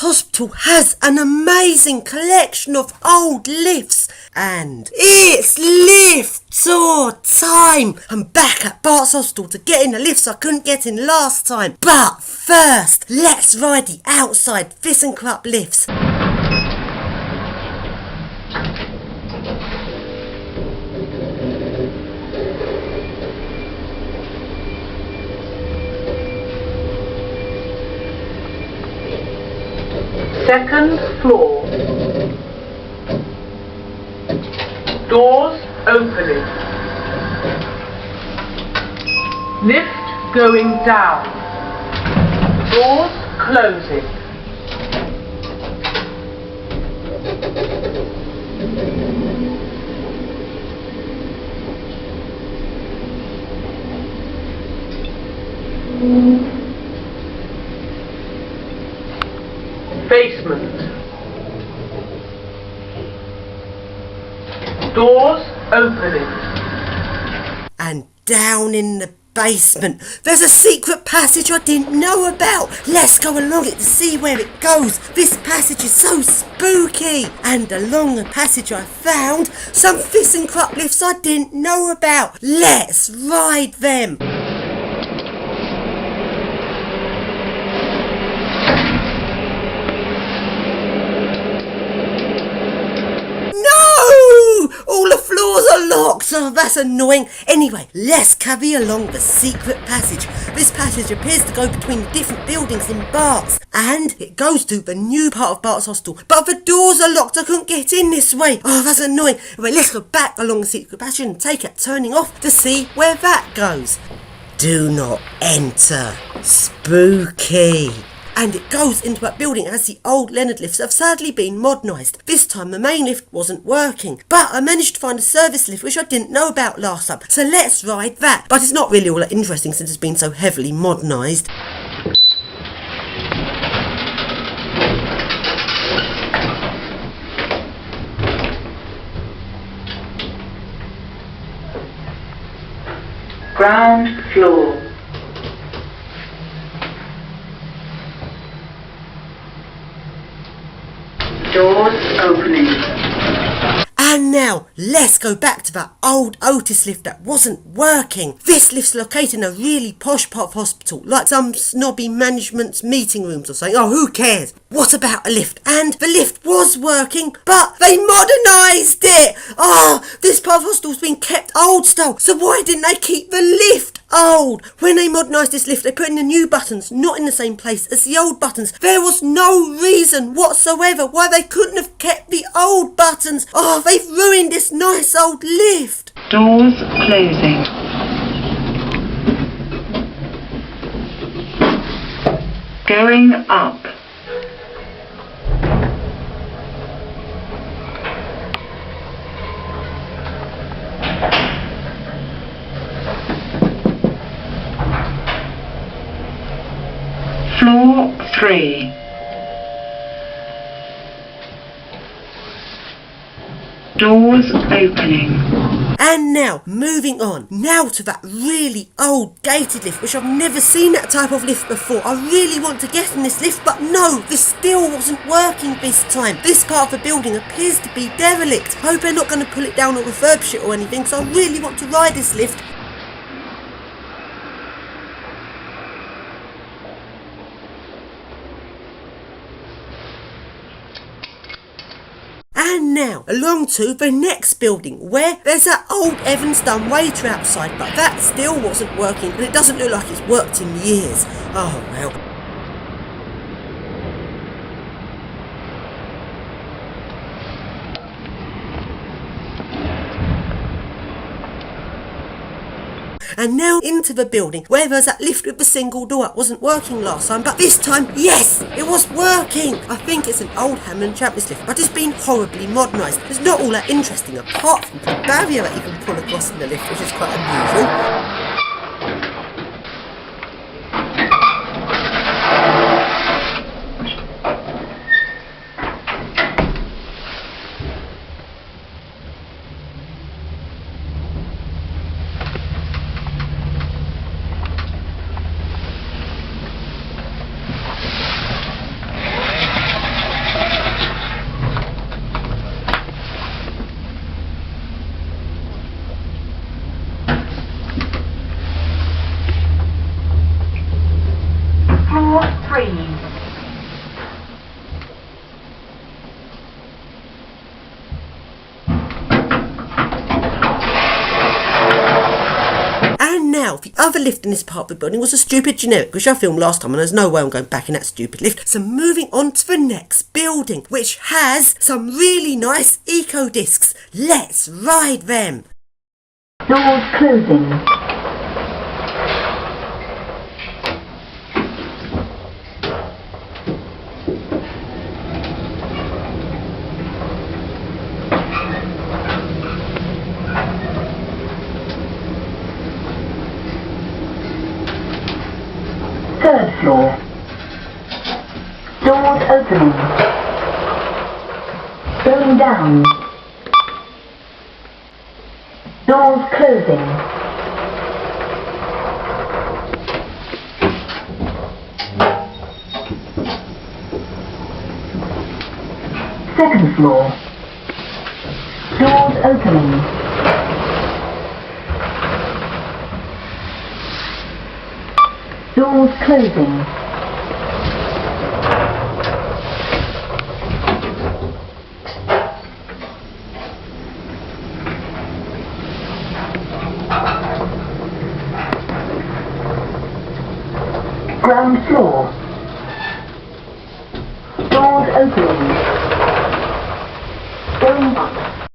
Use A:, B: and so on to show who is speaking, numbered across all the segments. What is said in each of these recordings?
A: Hospital has an amazing collection of old lifts, and it's lift tour time. I'm back at Barts Hospital to get in the lifts I couldn't get in last time. But first, let's ride the outside ThyssenKrupp lifts.
B: Second floor. Doors opening. Lift going down. Doors closing. Basement. Doors opening.
A: And down in the basement, there's a secret passage I didn't know about. Let's go along it to see where it goes. This passage is so spooky. And along the passage I found some ThyssenKrupp lifts I didn't know about. Let's ride them. All the floors are locked, so that's annoying. Anyway, let's carry along the secret passage. This passage appears to go between different buildings in Barts, and it goes to the new part of Barts Hostel. But the doors are locked, I couldn't get in this way. Oh, that's annoying. Anyway, let's go back along the secret passage and take it turning off to see where that goes. Do not enter. Spooky. And it goes into that building as the old Leonard lifts have sadly been modernised. This time the main lift wasn't working, but I managed to find a service lift which I didn't know about last time, so let's ride that. But it's not really all that interesting since it's been so heavily modernised.
B: Ground floor. Doors opening.
A: And now, let's go back to that old Otis lift that wasn't working. This lift's located in a really posh part of hospital, like some snobby management's meeting rooms or something. Oh, who cares? What about a lift? And the lift was working, but they modernised it! Oh, this part of hospital's been kept old style, so why didn't they keep the lift old? When they modernised this lift, they put in the new buttons, not in the same place as the old buttons. There was no reason whatsoever why they couldn't have kept the old buttons. Oh, they've ruined this nice old lift.
B: Doors closing. Going up. Floor 3. Doors opening.
A: And now, moving on, now to that really old gated lift, which I've never seen that type of lift before. I really want to get in this lift, but no, this still wasn't working this time. This part of the building appears to be derelict. I hope they're not going to pull it down or refurbish it or anything, so I really want to ride this lift. And now, along to the next building, where there's that old Evanston waiter outside, but that still wasn't working, and it doesn't look like it's worked in years. Oh well. And now into the building where there's that lift with the single door. It wasn't working last time, but this time, yes, it was working. I think it's an old Hammond Champness lift, but it's been horribly modernised. It's not all that interesting apart from the barrier that you can pull across in the lift, which is quite unusual. lift in this part of the building was a stupid generic, which I filmed last time, and there's no way I'm going back in that stupid lift. So moving on to the next building, which has some really nice eco discs. Let's ride them.
C: Doors closing. Third floor. Doors opening. Going down. Doors closing. Second floor. Doors opening. Doors closing. Ground floor. Doors opening. Going up.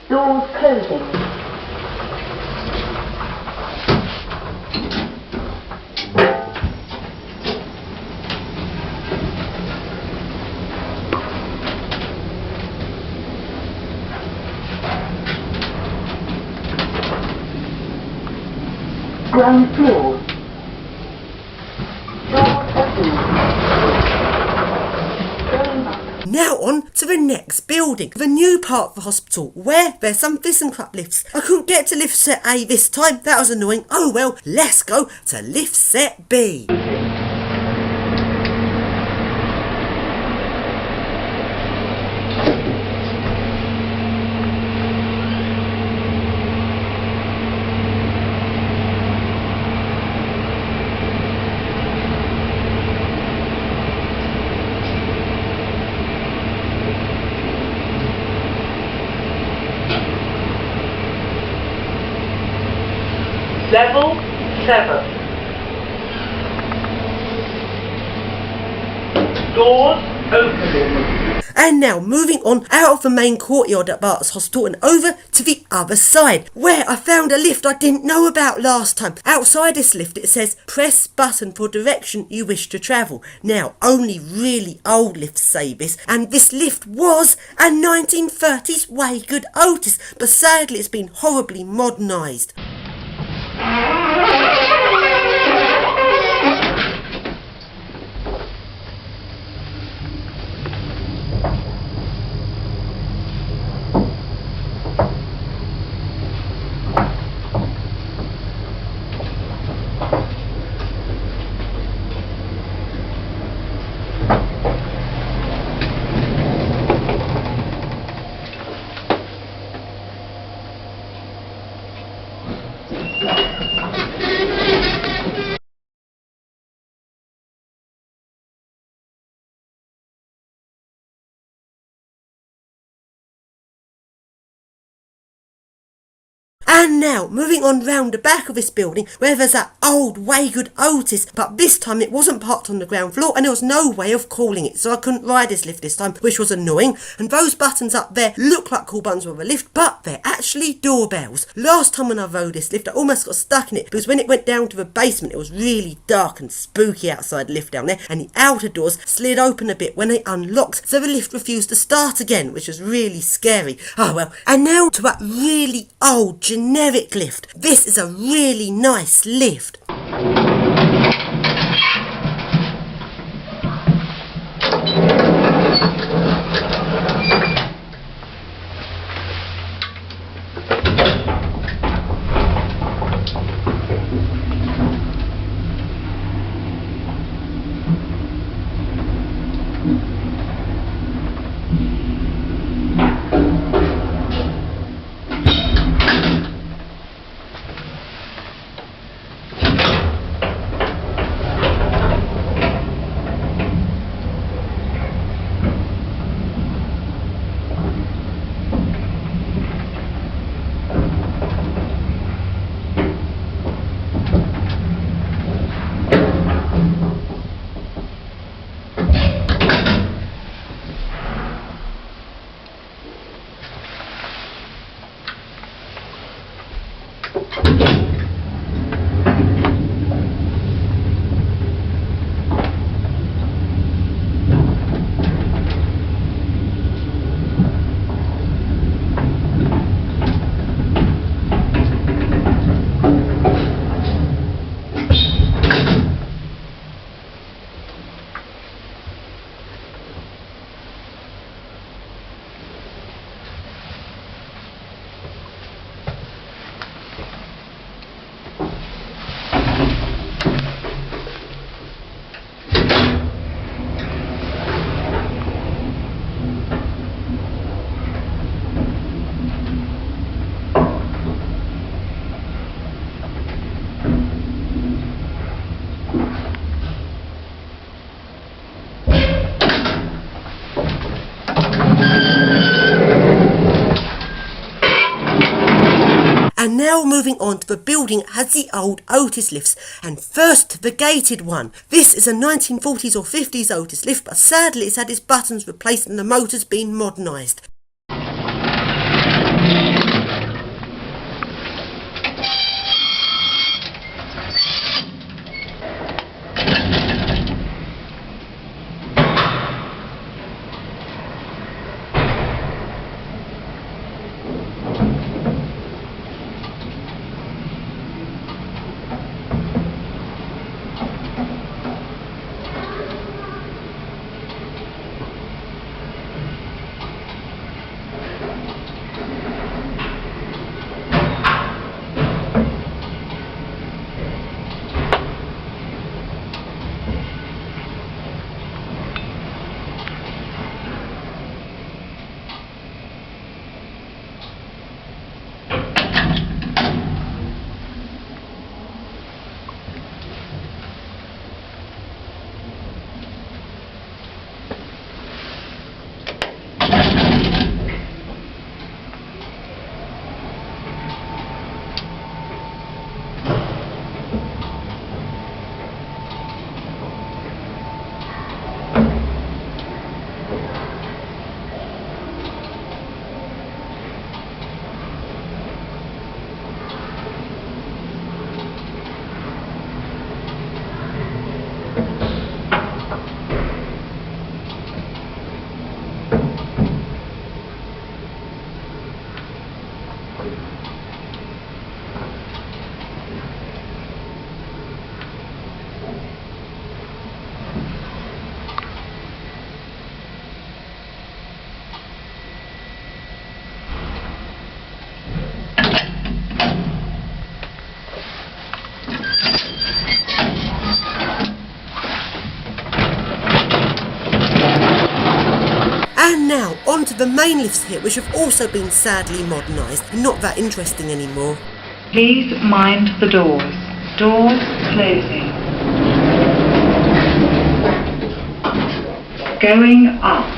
C: Doors closing. Ground floor. Doors opening. Going up.
A: Now on to the next building, the new part of the hospital, where there's some ThyssenKrupp lifts. I couldn't get to lift set A this time, that was annoying. Oh well, let's go to lift set B.
B: Level 7. Doors opening.
A: And now moving on out of the main courtyard at Barts Hospital and over to the other side, where I found a lift I didn't know about last time. Outside this lift it says press button for direction you wish to travel. Now only really old lifts say this, and this lift was a 1930s Waygood Otis, but sadly it's been horribly modernised. And now, moving on round the back of this building, where there's that old Waygood Otis, but this time it wasn't parked on the ground floor and there was no way of calling it, so I couldn't ride this lift this time, which was annoying. And those buttons up there look like call buttons of a lift, but they're actually doorbells. Last time when I rode this lift, I almost got stuck in it, because when it went down to the basement, it was really dark and spooky outside the lift down there, and the outer doors slid open a bit when they unlocked, so the lift refused to start again, which was really scary. Oh well. And now to that really old generic lift. This is a really nice lift. now moving on to the building that has the old Otis lifts, and first the gated one. This is a 1940s or 50s Otis lift, but sadly it's had its buttons replaced and the motor's been modernised. And now, on to the main lifts here, which have also been sadly modernised and not that interesting anymore.
D: Please mind the doors. Doors closing. Going up.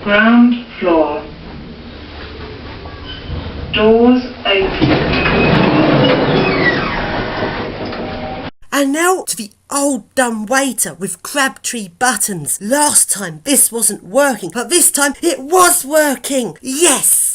D: Ground floor. Doors open.
A: And now to the old dumb waiter with Crabtree buttons. Last time this wasn't working, but this time it was working. Yes!